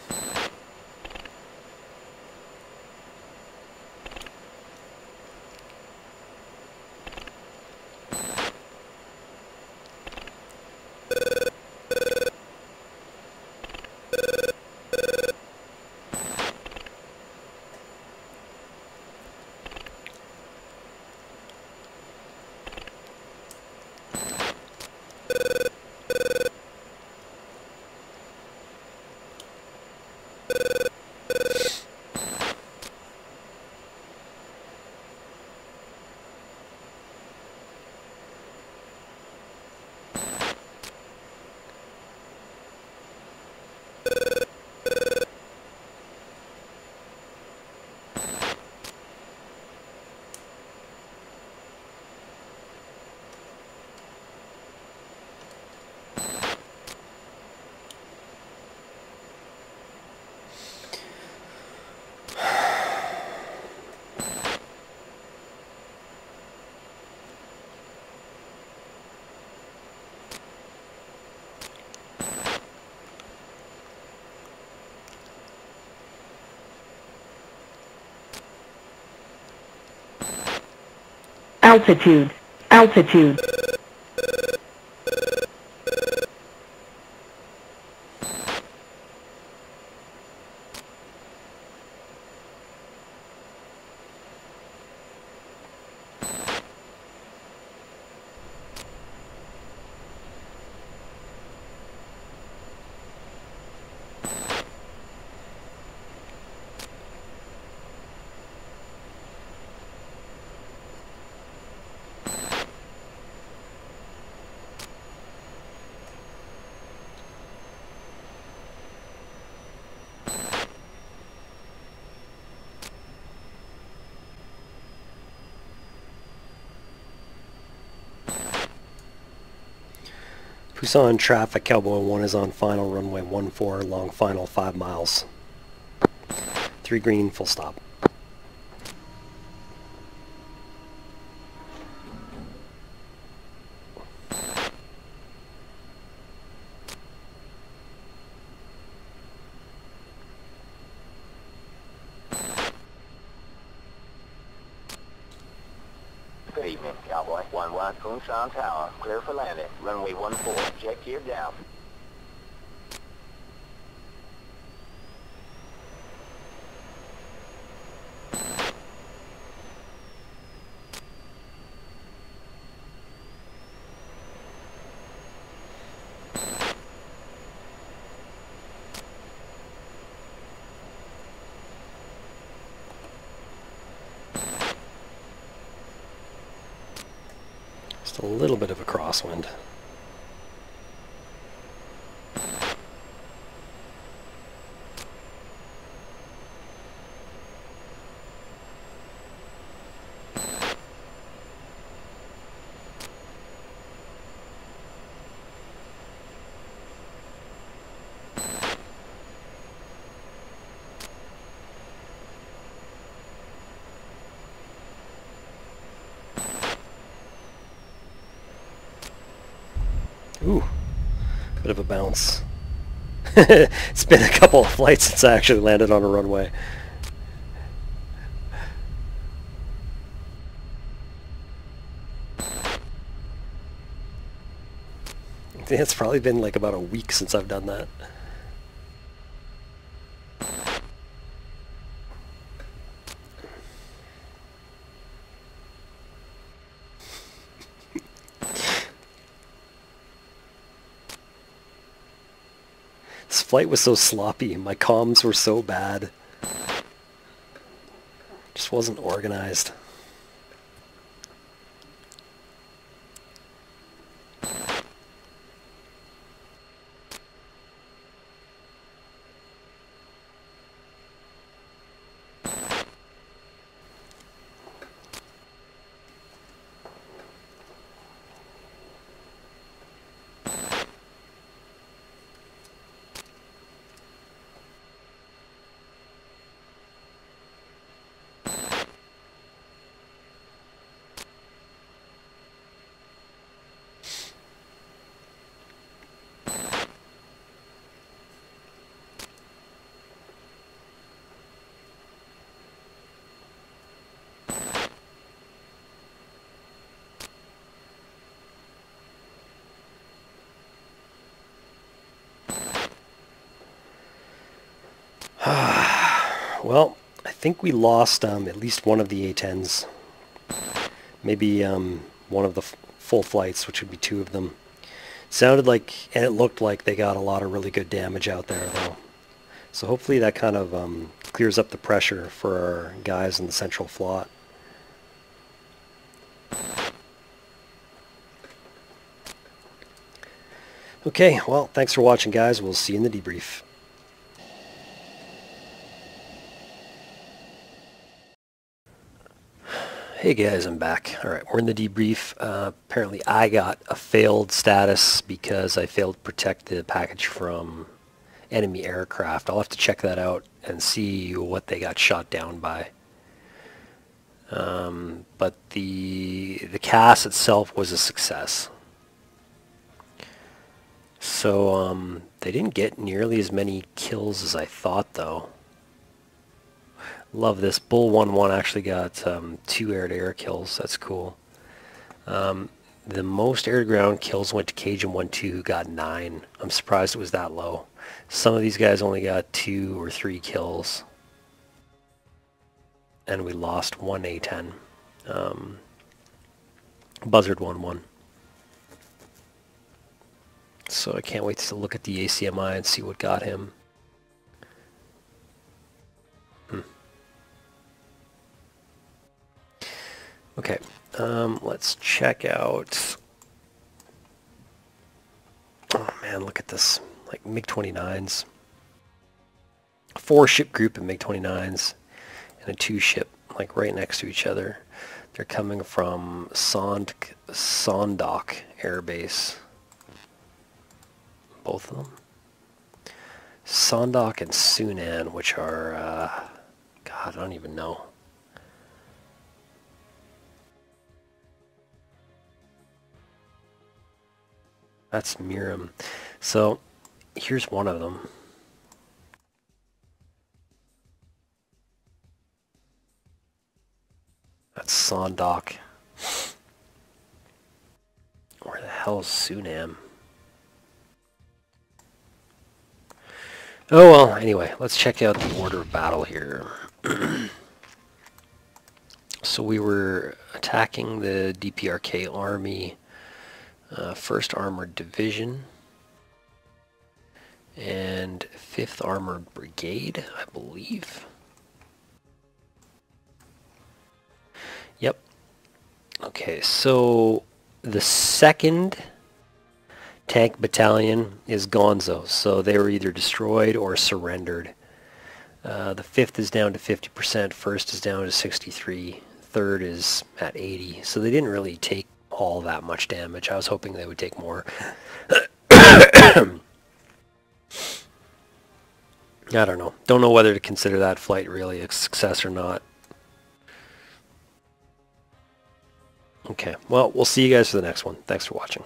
Altitude. Altitude. Tucson traffic, Cowboy 1 is on final runway 14, long final 5 miles. 3 green, full stop. Good evening, Cowboy. 1-1, Tucson Tower. Clear for landing. Runway 14. Jet gear down. Just a little bit of a crosswind. Ooh, bit of a bounce. It's been a couple of flights since I actually landed on a runway. I think it's probably been like about a week since I've done that. This flight was so sloppy. My comms were so bad. Just wasn't organized. Well, I think we lost at least one of the A-10s. Maybe one of the full flights, which would be 2 of them. Sounded like, and it looked like they got a lot of really good damage out there, though. So hopefully that kind of clears up the pressure for our guys in the central flot. Okay, well, thanks for watching, guys. We'll see you in the debrief. Hey guys, I'm back. Alright, we're in the debrief. Apparently I got a failed status because I failed to protect the package from enemy aircraft. I'll have to check that out and see what they got shot down by. But the CAS itself was a success. So they didn't get nearly as many kills as I thought, though. Love this. Bull 1-1 actually got 2 air-to-air kills. That's cool. The most air-to-ground kills went to Cajun 1-2, who got 9. I'm surprised it was that low. Some of these guys only got 2 or 3 kills. And we lost 1 A-10. Buzzard 1-1. So I can't wait to look at the ACMI and see what got him. Okay, let's check out. Oh man, look at this. Like MiG-29s. 4-ship group of MiG-29s and a 2-ship, like right next to each other. They're coming from Sondok Air Base. both of them. Sondok and Sunan, which are, God, I don't even know. That's Miram. So here's one of them. That's Sondok. Where the hell is Sunam? Oh well, anyway, let's check out the order of battle here. So we were attacking the DPRK Army, 1st Armored Division, and 5th Armored Brigade, I believe. Yep. Okay, so the 2nd Tank Battalion is Gonzo, so they were either destroyed or surrendered. The 5th is down to 50%, 1st is down to 63%, 3rd is at 80%, so they didn't really take all that much damage. I was hoping they would take more. I don't know. Don't know whether to consider that flight really a success or not. Okay, well, we'll see you guys for the next one. Thanks for watching.